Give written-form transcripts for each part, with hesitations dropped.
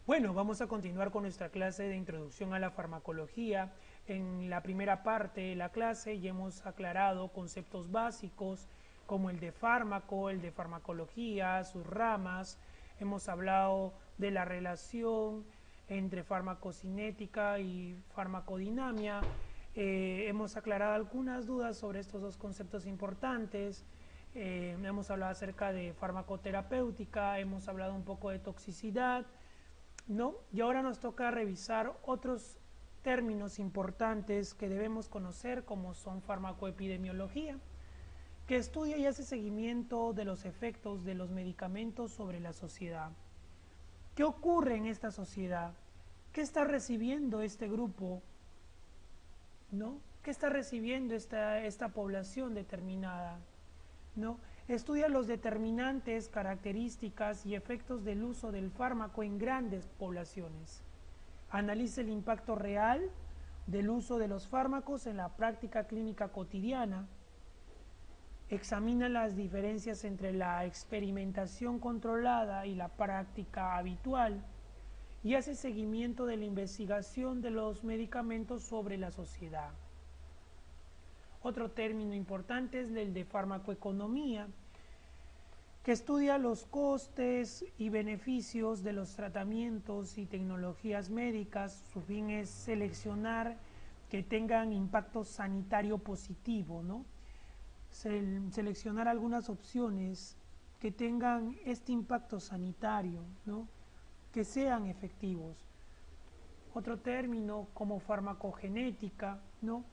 Bueno, vamos a continuar con nuestra clase de introducción a la farmacología. En la primera parte de la clase ya hemos aclarado conceptos básicos como el de fármaco, el de farmacología, sus ramas. Hemos hablado de la relación entre farmacocinética y farmacodinamia. Hemos aclarado algunas dudas sobre estos dos conceptos importantes. Hemos hablado acerca de farmacoterapéutica, hemos hablado un poco de toxicidad, ¿no? Y ahora nos toca revisar otros términos importantes que debemos conocer, como son farmacoepidemiología, que estudia y hace seguimiento de los efectos de los medicamentos sobre la sociedad. ¿Qué ocurre en esta sociedad? ¿Qué está recibiendo este grupo? ¿No? ¿Qué está recibiendo esta población determinada? ¿No? Estudia los determinantes, características y efectos del uso del fármaco en grandes poblaciones. Analiza el impacto real del uso de los fármacos en la práctica clínica cotidiana. Examina las diferencias entre la experimentación controlada y la práctica habitual y hace seguimiento de la investigación de los medicamentos sobre la sociedad. Otro término importante es el de farmacoeconomía, que estudia los costes y beneficios de los tratamientos y tecnologías médicas. Su fin es seleccionar que tengan impacto sanitario positivo, ¿no? Seleccionar algunas opciones que tengan este impacto sanitario, ¿no? Que sean efectivos. Otro término como farmacogenética, ¿no?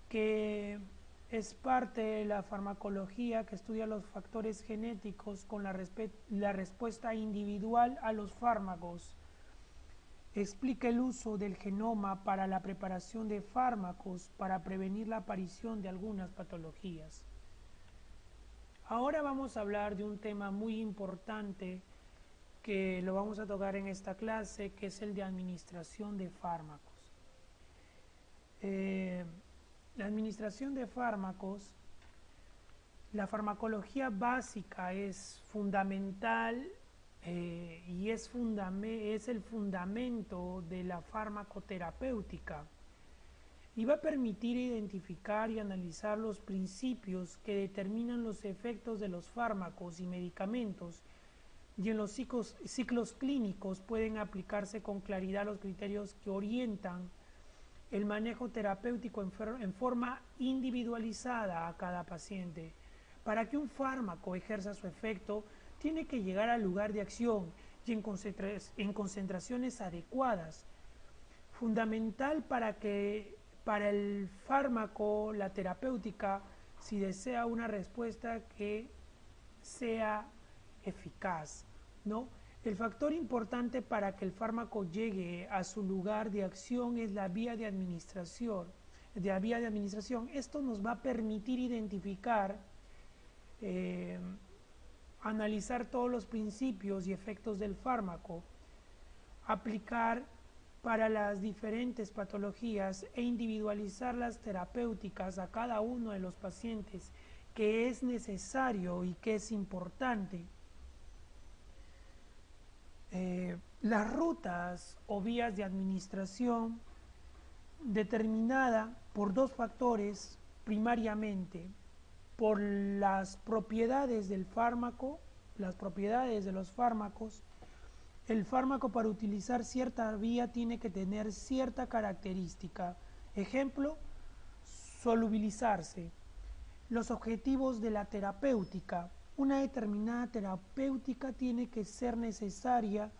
Que es parte de la farmacología que estudia los factores genéticos con la respuesta individual a los fármacos. Explica el uso del genoma para la preparación de fármacos para prevenir la aparición de algunas patologías. Ahora vamos a hablar de un tema muy importante que lo vamos a tocar en esta clase, que es el de administración de fármacos. La administración de fármacos, la farmacología básica es fundamental y es el fundamento de la farmacoterapéutica y va a permitir identificar y analizar los principios que determinan los efectos de los fármacos y medicamentos, y en los ciclos clínicos pueden aplicarse con claridad los criterios que orientan el manejo terapéutico en forma individualizada a cada paciente. Para que un fármaco ejerza su efecto, tiene que llegar al lugar de acción y en concentraciones adecuadas. Fundamental para el fármaco, la terapéutica, si desea una respuesta que sea eficaz, ¿no? El factor importante para que el fármaco llegue a su lugar de acción es la vía de administración. Esto nos va a permitir identificar, analizar todos los principios y efectos del fármaco, aplicar para las diferentes patologías e individualizar las terapéuticas a cada uno de los pacientes, que es necesario y que es importante. Las rutas o vías de administración determinada por dos factores primariamente, por las propiedades del fármaco, las propiedades de los fármacos. El fármaco, para utilizar cierta vía, tiene que tener cierta característica. Ejemplo, solubilizarse. Los objetivos de la terapéutica. Una determinada terapéutica tiene que ser necesaria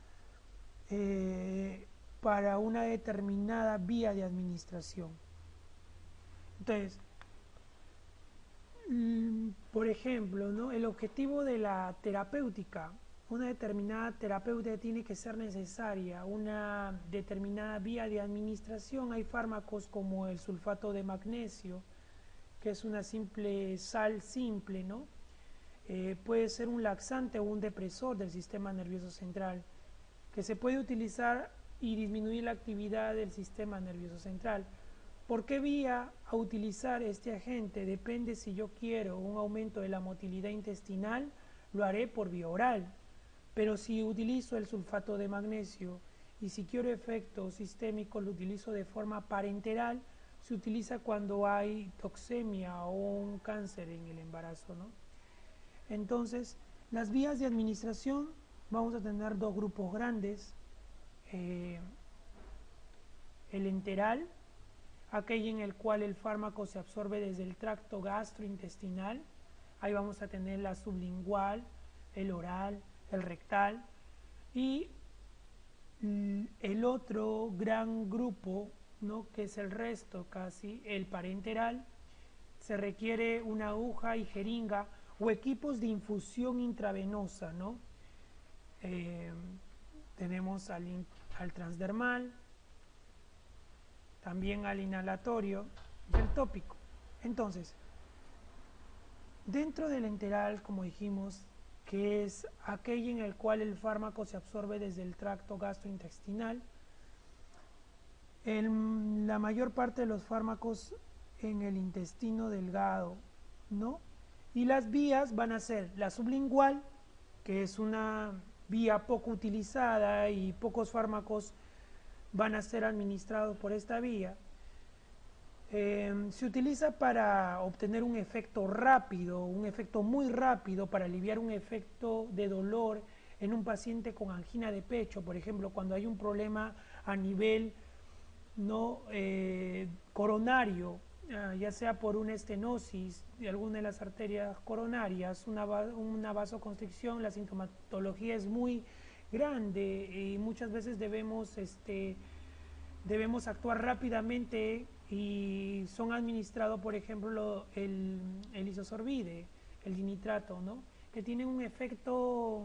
para una determinada vía de administración. Entonces, por ejemplo, ¿no? El objetivo de la terapéutica. Una determinada terapéutica tiene que ser necesaria, una determinada vía de administración. Hay fármacos como el sulfato de magnesio, que es una simple sal simple, ¿no? Puede ser un laxante o un depresor del sistema nervioso central, que se puede utilizar y disminuir la actividad del sistema nervioso central. ¿Por qué vía a utilizar este agente? Depende. Si yo quiero un aumento de la motilidad intestinal, lo haré por vía oral. Pero si utilizo el sulfato de magnesio y si quiero efectos sistémicos lo utilizo de forma parenteral. Se utiliza cuando hay toxemia o un cáncer en el embarazo, ¿no? Entonces, las vías de administración, vamos a tener dos grupos grandes. El enteral, aquel en el cual el fármaco se absorbe desde el tracto gastrointestinal. Ahí vamos a tener la sublingual, el oral, el rectal. Y el otro gran grupo, ¿no?, que es el resto casi, el parenteral, se requiere una aguja y jeringa o equipos de infusión intravenosa, ¿no? Tenemos al transdermal, también al inhalatorio y el tópico. Entonces, dentro del enteral, como dijimos, que es aquel en el cual el fármaco se absorbe desde el tracto gastrointestinal, la mayor parte de los fármacos en el intestino delgado, ¿no? Y las vías van a ser la sublingual, que es una vía poco utilizada y pocos fármacos van a ser administrados por esta vía. Se utiliza para obtener un efecto rápido, un efecto muy rápido, para aliviar un efecto de dolor en un paciente con angina de pecho, por ejemplo, cuando hay un problema a nivel no coronario, ya sea por una estenosis de alguna de las arterias coronarias, una vasoconstricción. La sintomatología es muy grande y muchas veces debemos actuar rápidamente y son administrados, por ejemplo, el isosorbide, el dinitrato, ¿no?, que tiene un efecto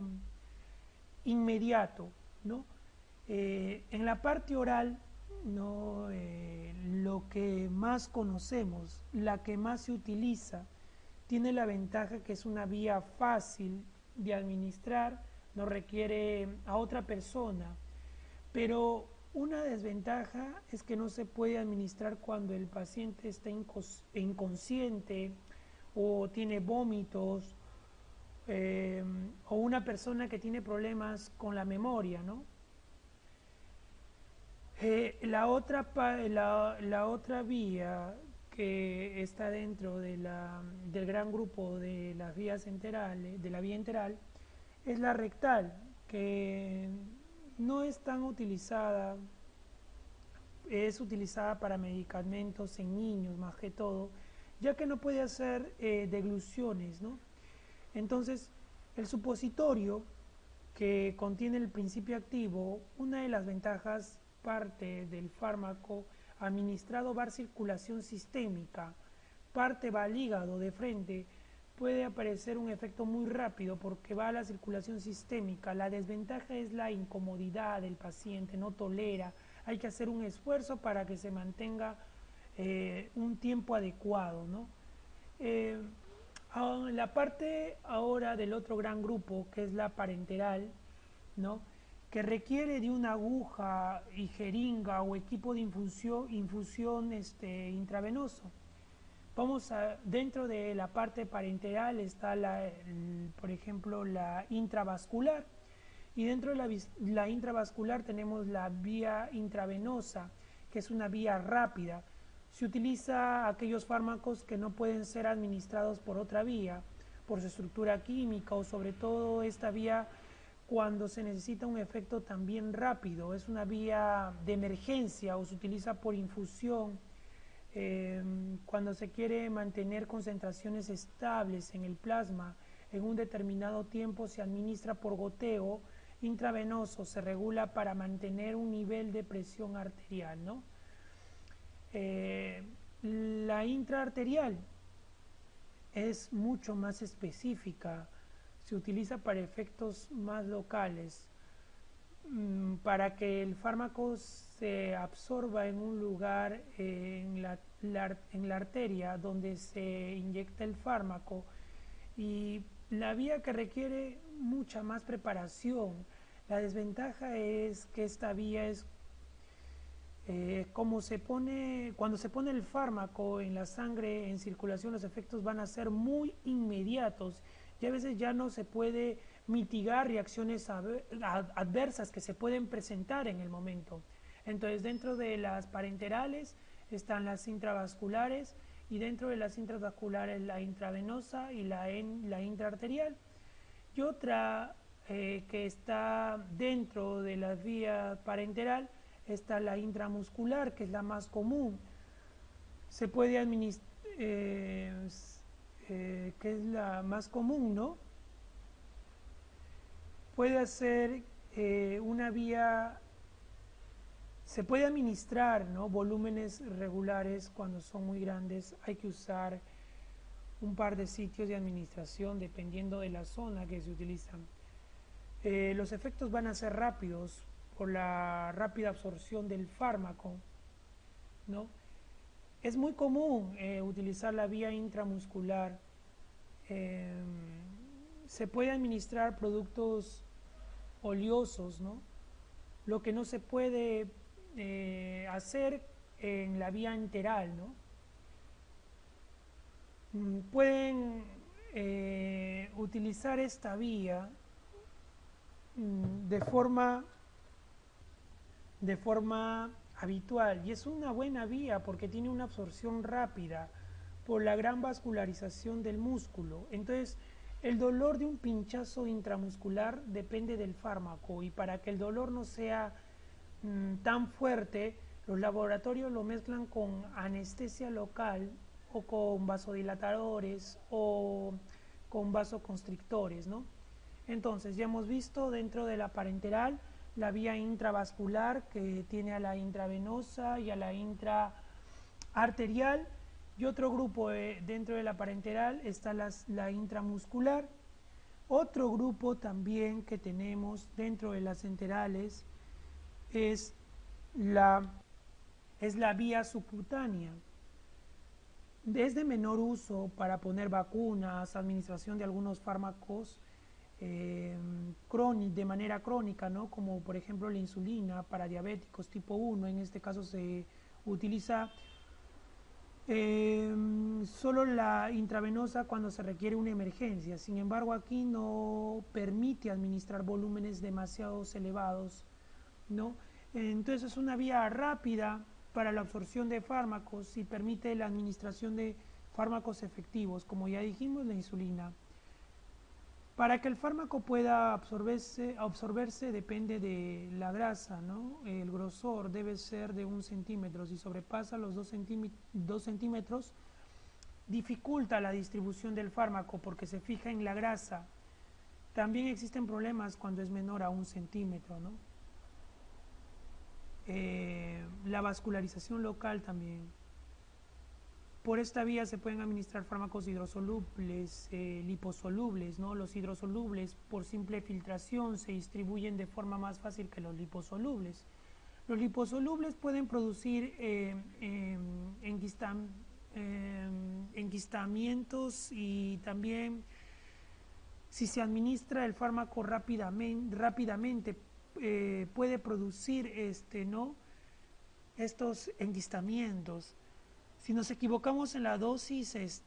inmediato, ¿no? En la parte oral, ¿no? Lo que más conocemos, la que más se utiliza, tiene la ventaja que es una vía fácil de administrar, no requiere a otra persona, pero una desventaja es que no se puede administrar cuando el paciente está inconsciente o tiene vómitos, o una persona que tiene problemas con la memoria, ¿no? La otra vía que está dentro del gran grupo de las vías enterales, de la vía enteral, es la rectal, que no es tan utilizada, es utilizada para medicamentos en niños más que todo, ya que no puede hacer degluciones, ¿no? Entonces, el supositorio que contiene el principio activo, una de las ventajas parte del fármaco administrado va a circulación sistémica, parte va al hígado de frente, puede aparecer un efecto muy rápido porque va a la circulación sistémica. La desventaja es la incomodidad del paciente, no tolera, hay que hacer un esfuerzo para que se mantenga un tiempo adecuado, ¿no? La parte ahora del otro gran grupo, que es la parenteral, ¿no?, que requiere de una aguja y jeringa o equipo de infusión intravenoso. Dentro de la parte parenteral está por ejemplo, la intravascular, y dentro de la intravascular tenemos la vía intravenosa, que es una vía rápida. Se utiliza aquellos fármacos que no pueden ser administrados por otra vía, por su estructura química, o sobre todo esta vía cuando se necesita un efecto también rápido. Es una vía de emergencia o se utiliza por infusión. Cuando se quiere mantener concentraciones estables en el plasma en un determinado tiempo, se administra por goteo intravenoso, se regula para mantener un nivel de presión arterial, ¿no? La intraarterial es mucho más específica, se utiliza para efectos más locales, para que el fármaco se absorba en un lugar en la arteria donde se inyecta el fármaco, y la vía que requiere mucha más preparación. La desventaja es que esta vía es cuando se pone el fármaco en la sangre en circulación, los efectos van a ser muy inmediatos y a veces ya no se puede mitigar reacciones adversas que se pueden presentar en el momento. Entonces, dentro de las parenterales están las intravasculares, y dentro de las intravasculares la intravenosa y la intraarterial. Y otra que está dentro de la vía parenteral está la intramuscular, que es la más común. Se puede administrar, que es la más común, ¿no? Puede ser una vía, se puede administrar, ¿no?, volúmenes regulares. Cuando son muy grandes hay que usar un par de sitios de administración dependiendo de la zona que se utilizan. Los efectos van a ser rápidos por la rápida absorción del fármaco, ¿no? Es muy común utilizar la vía intramuscular. Se puede administrar productos oleosos, ¿no? Lo que no se puede hacer en la vía enteral, ¿no? Pueden utilizar esta vía de forma habitual, y es una buena vía porque tiene una absorción rápida por la gran vascularización del músculo. Entonces, el dolor de un pinchazo intramuscular depende del fármaco, y para que el dolor no sea tan fuerte, los laboratorios lo mezclan con anestesia local o con vasodilatadores o con vasoconstrictores, ¿no? Entonces, ya hemos visto dentro de la parenteral la vía intravascular, que tiene a la intravenosa y a la intraarterial, y otro grupo dentro de la parenteral está la intramuscular. Otro grupo también que tenemos dentro de las enterales es la vía subcutánea. Es de menor uso para poner vacunas, administración de algunos fármacos de manera crónica, ¿no?, como por ejemplo la insulina para diabéticos tipo 1. En este caso se utiliza solo la intravenosa cuando se requiere una emergencia. Sin embargo, aquí no permite administrar volúmenes demasiado elevados, ¿no? Entonces es una vía rápida para la absorción de fármacos y permite la administración de fármacos efectivos, como ya dijimos, la insulina. Para que el fármaco pueda absorberse depende de la grasa, ¿no? El grosor debe ser de 1 centímetro. Si sobrepasa los 2 centímetros, dificulta la distribución del fármaco porque se fija en la grasa. También existen problemas cuando es menor a 1 centímetro, ¿no? La vascularización local también. Por esta vía se pueden administrar fármacos hidrosolubles, liposolubles, ¿no? Los hidrosolubles, por simple filtración, se distribuyen de forma más fácil que los liposolubles. Los liposolubles pueden producir enquistamientos, y también, si se administra el fármaco rápidamente puede producir ¿no?, estos enquistamientos. Si nos equivocamos en la dosis,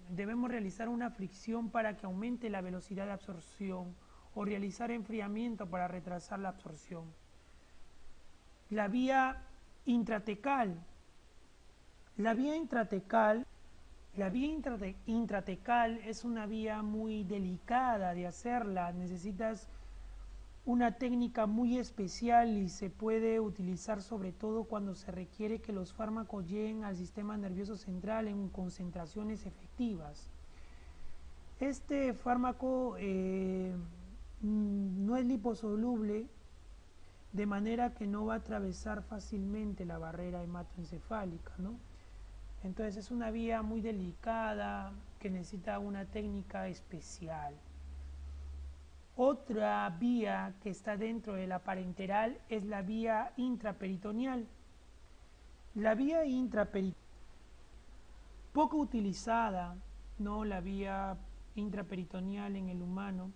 debemos realizar una fricción para que aumente la velocidad de absorción, o realizar enfriamiento para retrasar la absorción. La vía intratecal. La vía intratecal es una vía muy delicada de hacerla. Necesitas una técnica muy especial y se puede utilizar sobre todo cuando se requiere que los fármacos lleguen al sistema nervioso central en concentraciones efectivas. Este fármaco no es liposoluble, de manera que no va a atravesar fácilmente la barrera hematoencefálica, ¿no? Entonces es una vía muy delicada que necesita una técnica especial. Otra vía que está dentro de la parenteral es la vía intraperitoneal. La vía intraperitoneal, poco utilizada, ¿no?, la vía intraperitoneal en el humano,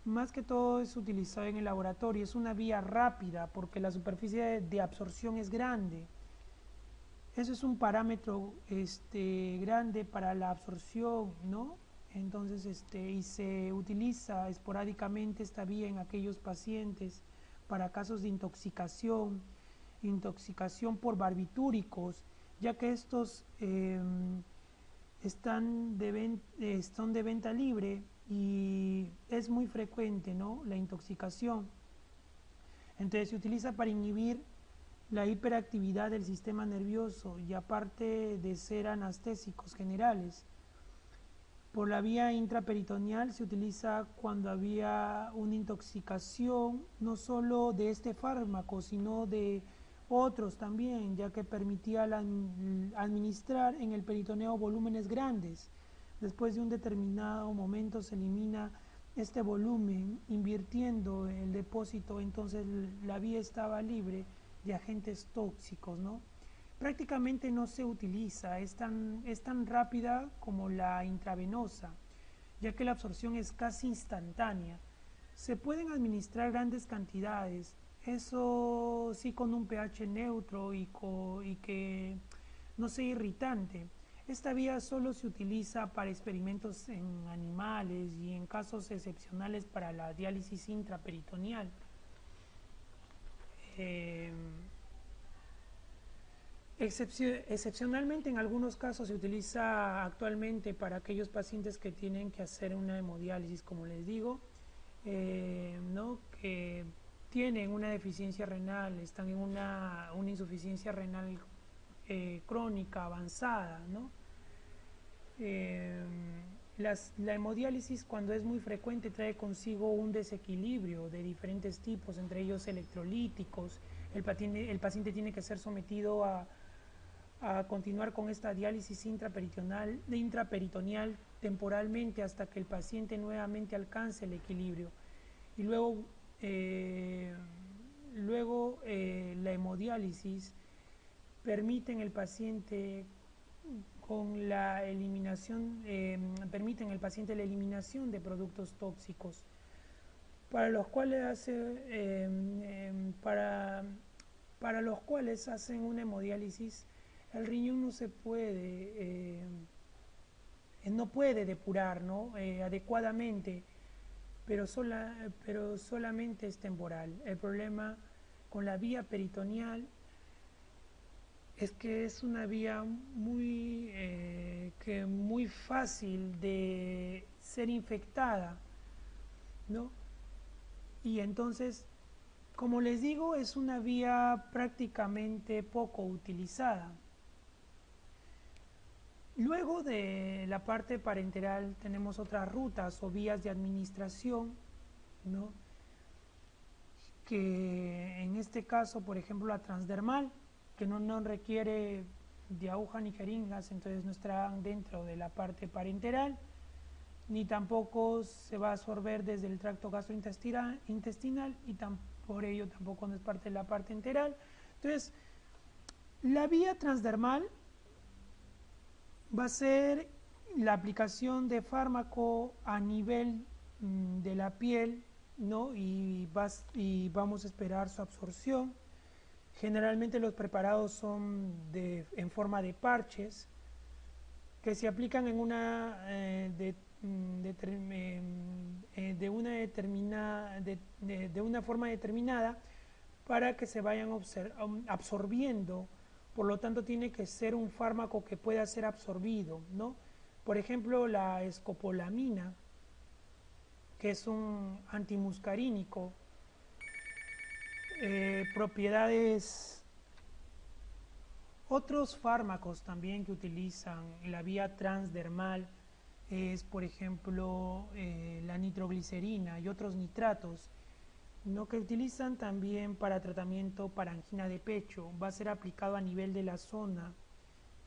más que todo es utilizada en el laboratorio. Es una vía rápida porque la superficie de absorción es grande. Eso es un parámetro grande para la absorción, ¿no?, Entonces, y se utiliza esporádicamente esta vía en aquellos pacientes para casos de intoxicación por barbitúricos, ya que estos son de venta libre y es muy frecuente, ¿no?, la intoxicación. Entonces se utiliza para inhibir la hiperactividad del sistema nervioso y aparte de ser anestésicos generales. Por la vía intraperitoneal se utiliza cuando había una intoxicación no solo de este fármaco, sino de otros también, ya que permitía administrar en el peritoneo volúmenes grandes. Después de un determinado momento se elimina este volumen invirtiendo el depósito, entonces la vía estaba libre de agentes tóxicos, ¿no? Prácticamente no se utiliza, es tan rápida como la intravenosa, ya que la absorción es casi instantánea. Se pueden administrar grandes cantidades, eso sí, con un pH neutro y que no sea irritante. Esta vía solo se utiliza para experimentos en animales y en casos excepcionales para la diálisis intraperitoneal. Excepcionalmente, en algunos casos se utiliza actualmente para aquellos pacientes que tienen que hacer una hemodiálisis, como les digo, ¿no?, que tienen una deficiencia renal, están en una insuficiencia renal crónica avanzada, ¿no? La hemodiálisis, cuando es muy frecuente, trae consigo un desequilibrio de diferentes tipos, entre ellos electrolíticos. El paciente tiene que ser sometido a continuar con esta diálisis intraperitoneal temporalmente hasta que el paciente nuevamente alcance el equilibrio. Y luego la hemodiálisis permite en el paciente la eliminación de productos tóxicos, para los cuales hacen una hemodiálisis. El riñón no puede depurar, ¿no?, adecuadamente, pero solamente es temporal. El problema con la vía peritoneal es que es una vía muy fácil de ser infectada, ¿no? Y entonces, como les digo, es una vía prácticamente poco utilizada. Luego de la parte parenteral tenemos otras rutas o vías de administración, ¿no?, que en este caso, por ejemplo, la transdermal, que no requiere de aguja ni jeringas, entonces no estarán dentro de la parte parenteral, ni tampoco se va a absorber desde el tracto gastrointestinal y por ello tampoco no es parte de la parte enteral. Entonces, la vía transdermal va a ser la aplicación de fármaco a nivel de la piel, ¿no?, y vamos a esperar su absorción. Generalmente los preparados son en forma de parches que se aplican en de una forma determinada para que se vayan absorbiendo. Por lo tanto, tiene que ser un fármaco que pueda ser absorbido, ¿no? Por ejemplo, la escopolamina, que es un antimuscarínico, propiedades. Otros fármacos también que utilizan la vía transdermal es, por ejemplo, la nitroglicerina y otros nitratos, ¿no?, que utilizan también para tratamiento para angina de pecho. Va a ser aplicado a nivel de la zona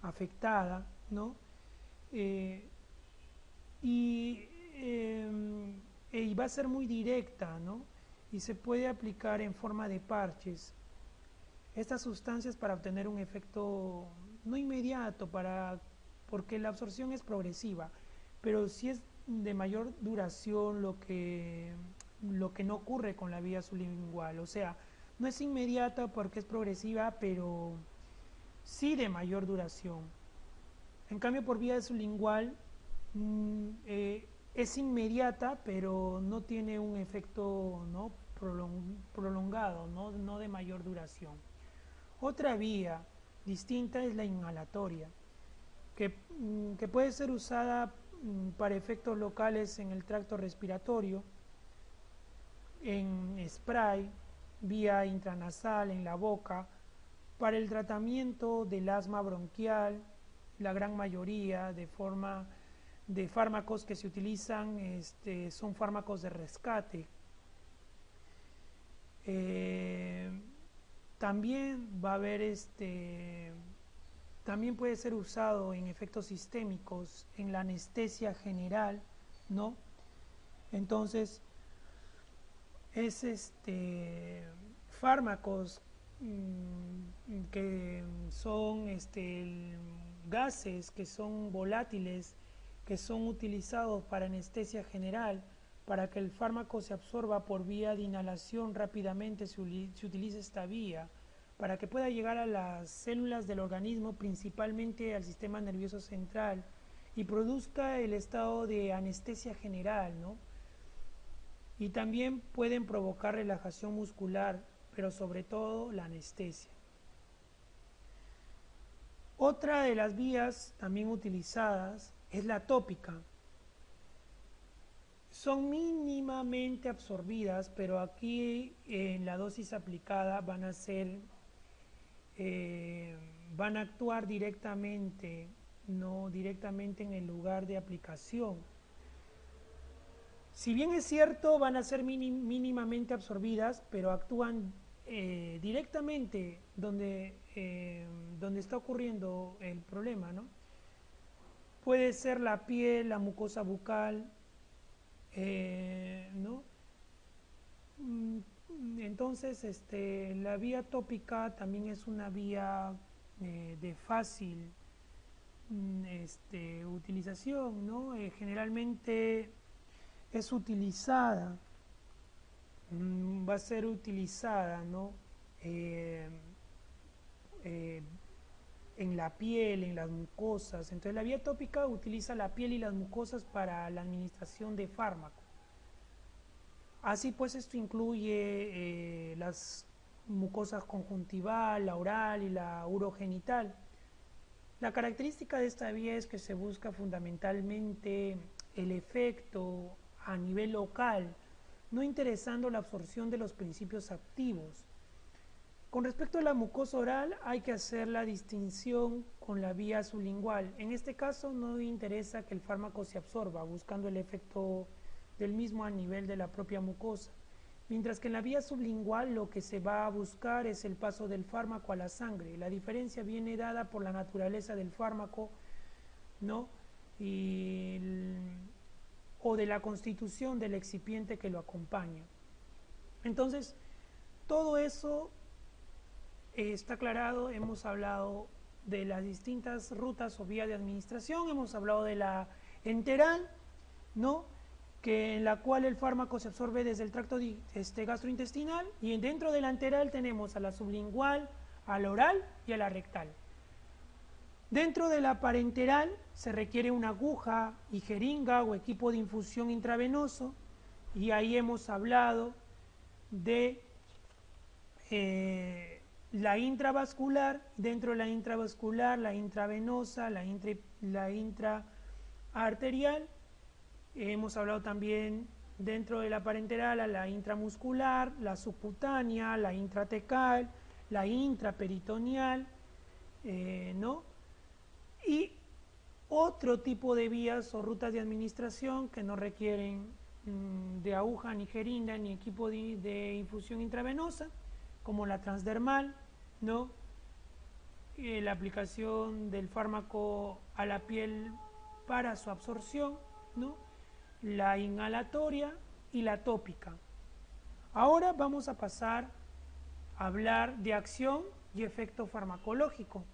afectada, ¿no? Y va a ser muy directa, ¿no?, y se puede aplicar en forma de parches. Estas sustancias para obtener un efecto no inmediato, porque la absorción es progresiva, pero sí es de mayor duración, lo que no ocurre con la vía sublingual. O sea, no es inmediata porque es progresiva, pero sí de mayor duración. En cambio, por vía sublingual es inmediata, pero no tiene un efecto, ¿no?, prolongado, no de mayor duración. Otra vía distinta es la inhalatoria, que puede ser usada para efectos locales en el tracto respiratorio, en spray, vía intranasal en la boca, para el tratamiento del asma bronquial, la gran mayoría de fármacos que se utilizan son fármacos de rescate. También va a haber también puede ser usado en efectos sistémicos en la anestesia general, ¿no? Entonces es fármacos que son gases que son volátiles, que son utilizados para anestesia general, para que el fármaco se absorba por vía de inhalación rápidamente. Se utiliza esta vía para que pueda llegar a las células del organismo, principalmente al sistema nervioso central, y produzca el estado de anestesia general, ¿no? Y también pueden provocar relajación muscular, pero sobre todo la anestesia. Otra de las vías también utilizadas es la tópica. Son mínimamente absorbidas, pero aquí en la dosis aplicada van a actuar directamente, no directamente en el lugar de aplicación. Si bien es cierto, van a ser mínimamente absorbidas, pero actúan directamente donde está ocurriendo el problema, ¿no? Puede ser la piel, la mucosa bucal, ¿no? Entonces, la vía tópica también es una vía de fácil utilización, ¿no? Generalmente es utilizada, va a ser utilizada, ¿no? En la piel, en las mucosas. Entonces la vía tópica utiliza la piel y las mucosas para la administración de fármaco. Así pues, esto incluye las mucosas conjuntival, la oral y la urogenital. La característica de esta vía es que se busca fundamentalmente el efecto a nivel local, no interesando la absorción de los principios activos. Con respecto a la mucosa oral, hay que hacer la distinción con la vía sublingual. En este caso no interesa que el fármaco se absorba, buscando el efecto del mismo a nivel de la propia mucosa. Mientras que en la vía sublingual lo que se va a buscar es el paso del fármaco a la sangre. La diferencia viene dada por la naturaleza del fármaco, ¿no? O de la constitución del excipiente que lo acompaña. Entonces, todo eso está aclarado. Hemos hablado de las distintas rutas o vías de administración, hemos hablado de la enteral, ¿no?, en la cual el fármaco se absorbe desde el tracto gastrointestinal, y dentro de la enteral tenemos a la sublingual, a la oral y a la rectal. Dentro de la parenteral se requiere una aguja y jeringa o equipo de infusión intravenoso, y ahí hemos hablado de la intravascular. Dentro de la intravascular, la intravenosa, la intraarterial. Hemos hablado también dentro de la parenteral a la intramuscular, la subcutánea, la intratecal, la intraperitoneal, ¿no? Y otro tipo de vías o rutas de administración que no requieren de aguja, ni jeringa, ni equipo de infusión intravenosa, como la transdermal, ¿no? La aplicación del fármaco a la piel para su absorción, ¿no?, la inhalatoria y la tópica. Ahora vamos a pasar a hablar de acción y efecto farmacológico.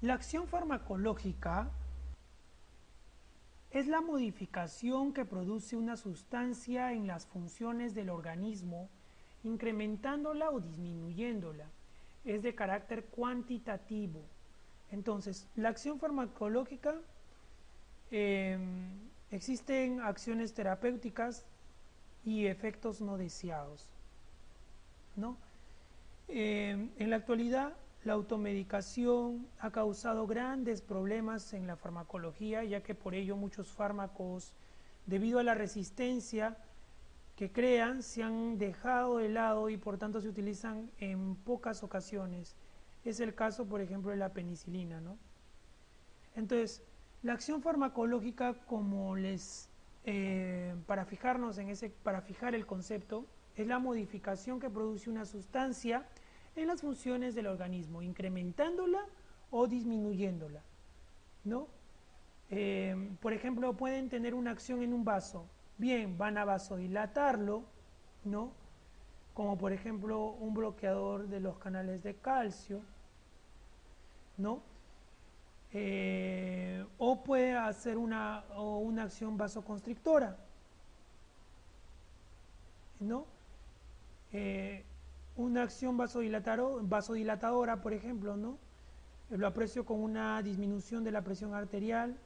La acción farmacológica es la modificación que produce una sustancia en las funciones del organismo, incrementándola o disminuyéndola. Es de carácter cuantitativo. Entonces, la acción farmacológica existen acciones terapéuticas y efectos no deseados, ¿no? En la actualidad, la automedicación ha causado grandes problemas en la farmacología, ya que por ello muchos fármacos, debido a la resistencia que crean, se han dejado de lado y por tanto se utilizan en pocas ocasiones. Es el caso, por ejemplo, de la penicilina, ¿no? Entonces, la acción farmacológica, como para fijarnos para fijar el concepto, es la modificación que produce una sustancia en las funciones del organismo, incrementándola o disminuyéndola, ¿no? Por ejemplo, pueden tener una acción en un vaso, bien, van a vasodilatarlo, ¿no? Como por ejemplo un bloqueador de los canales de calcio, ¿no? O puede hacer una acción vasoconstrictora, ¿no? Una acción vasodilatadora, por ejemplo, ¿no? Lo aprecio con una disminución de la presión arterial,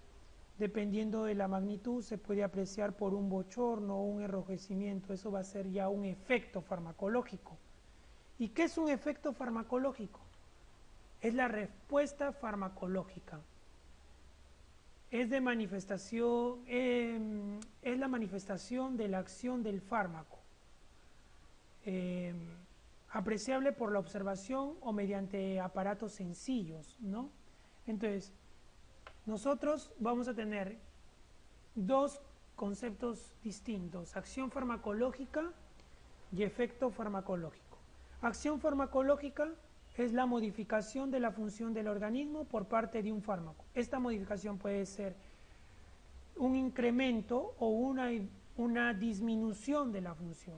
dependiendo de la magnitud, se puede apreciar por un bochorno o un enrojecimiento. Eso va a ser ya un efecto farmacológico. ¿Y qué es un efecto farmacológico? Es la respuesta farmacológica. Es la manifestación de la acción del fármaco, apreciable por la observación o mediante aparatos sencillos, ¿no? Entonces, nosotros vamos a tener dos conceptos distintos: acción farmacológica y efecto farmacológico. Acción farmacológica es la modificación de la función del organismo por parte de un fármaco. Esta modificación puede ser un incremento o una disminución de la función,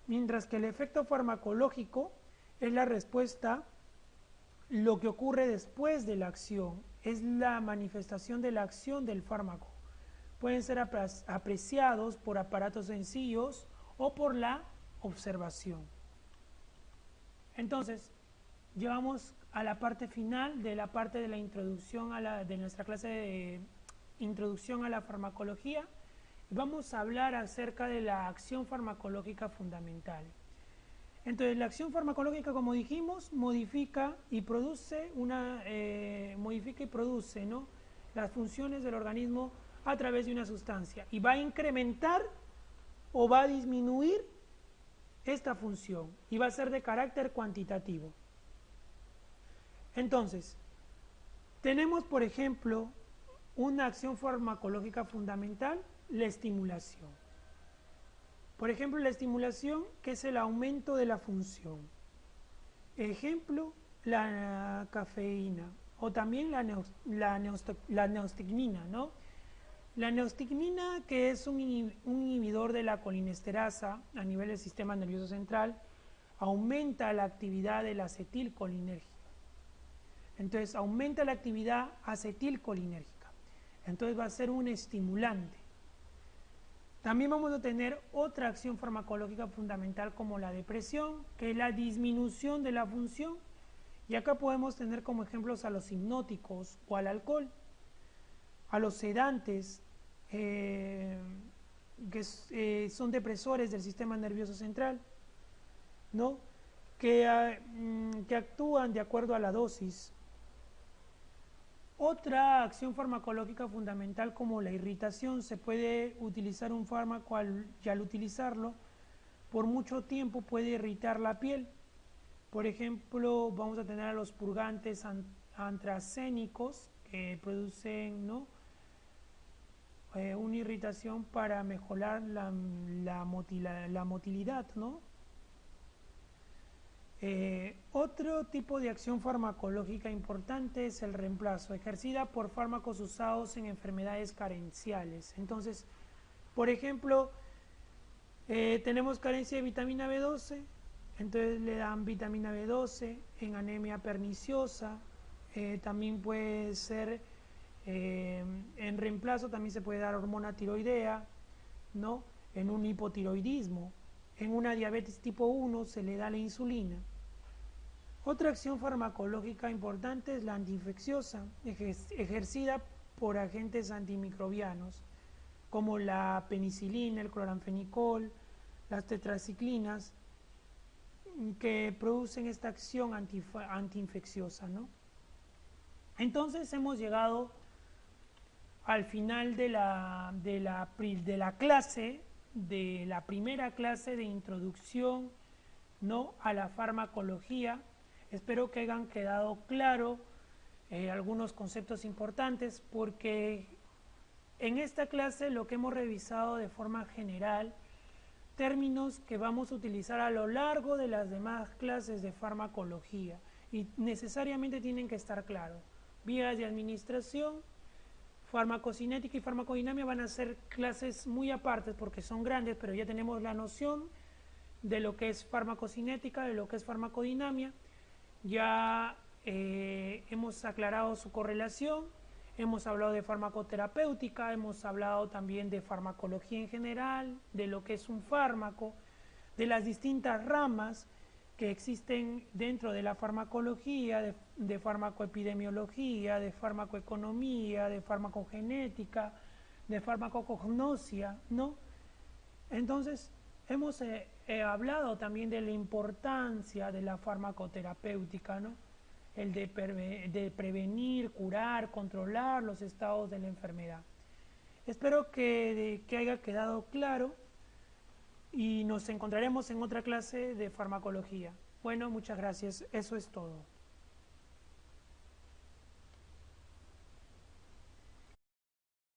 mientras que el efecto farmacológico es la respuesta, lo que ocurre después de la acción, es la manifestación de la acción del fármaco. Pueden ser apreciados por aparatos sencillos o por la observación. Entonces, llegamos a la parte final de la parte de la introducción de nuestra clase de introducción a la farmacología. Vamos a hablar acerca de la acción farmacológica fundamental. Entonces, la acción farmacológica, como dijimos, modifica y produce, ¿no?, las funciones del organismo a través de una sustancia, y va a incrementar o va a disminuir esta función, y va a ser de carácter cuantitativo. Entonces, tenemos, por ejemplo, una acción farmacológica fundamental, la estimulación. Por ejemplo, la estimulación, que es el aumento de la función. Ejemplo, la cafeína, o también la neostigmina, ¿no? La neostigmina, que es un inhibidor de la colinesterasa a nivel del sistema nervioso central, aumenta la actividad de la acetilcolinérgica. Entonces, aumenta la actividad acetilcolinérgica. Entonces, va a ser un estimulante. También vamos a tener otra acción farmacológica fundamental, como la depresión, que es la disminución de la función. Y acá podemos tener como ejemplos a los hipnóticos o al alcohol, a los sedantes, que son depresores del sistema nervioso central, ¿no?, que actúan de acuerdo a la dosis. Otra acción farmacológica fundamental, como la irritación, se puede utilizar un fármaco y al utilizarlo por mucho tiempo puede irritar la piel. Por ejemplo, vamos a tener a los purgantes antracénicos, que producen, ¿no?, una irritación para mejorar la motilidad, ¿no? Otro tipo de acción farmacológica importante es el reemplazo, ejercida por fármacos usados en enfermedades carenciales. Entonces, por ejemplo, tenemos carencia de vitamina B12, entonces le dan vitamina B12 en anemia perniciosa. También puede ser, en reemplazo también se puede dar hormona tiroidea, ¿no?, en un hipotiroidismo. En una diabetes tipo 1 se le da la insulina. Otra acción farmacológica importante es la antiinfecciosa, ejercida por agentes antimicrobianos, como la penicilina, el cloranfenicol, las tetraciclinas, que producen esta acción antiinfecciosa, ¿no? Entonces hemos llegado al final de la clase, de la primera clase de introducción, ¿no?, a la farmacología. Espero que hayan quedado claro algunos conceptos importantes, porque en esta clase lo que hemos revisado de forma general, términos que vamos a utilizar a lo largo de las demás clases de farmacología y necesariamente tienen que estar claros. Vías de administración, farmacocinética y farmacodinamia van a ser clases muy apartes porque son grandes, pero ya tenemos la noción de lo que es farmacocinética, de lo que es farmacodinamia. Ya hemos aclarado su correlación, hemos hablado de farmacoterapéutica, hemos hablado también de farmacología en general, de lo que es un fármaco, de las distintas ramas que existen dentro de la farmacología, de farmacoepidemiología, de farmacoeconomía, de farmacogenética, de farmacocognosia, ¿no? Entonces, hemos hablado también de la importancia de la farmacoterapéutica, ¿no? El de prevenir, curar, controlar los estados de la enfermedad. Espero que haya quedado claro y nos encontraremos en otra clase de farmacología. Bueno, muchas gracias. Eso es todo.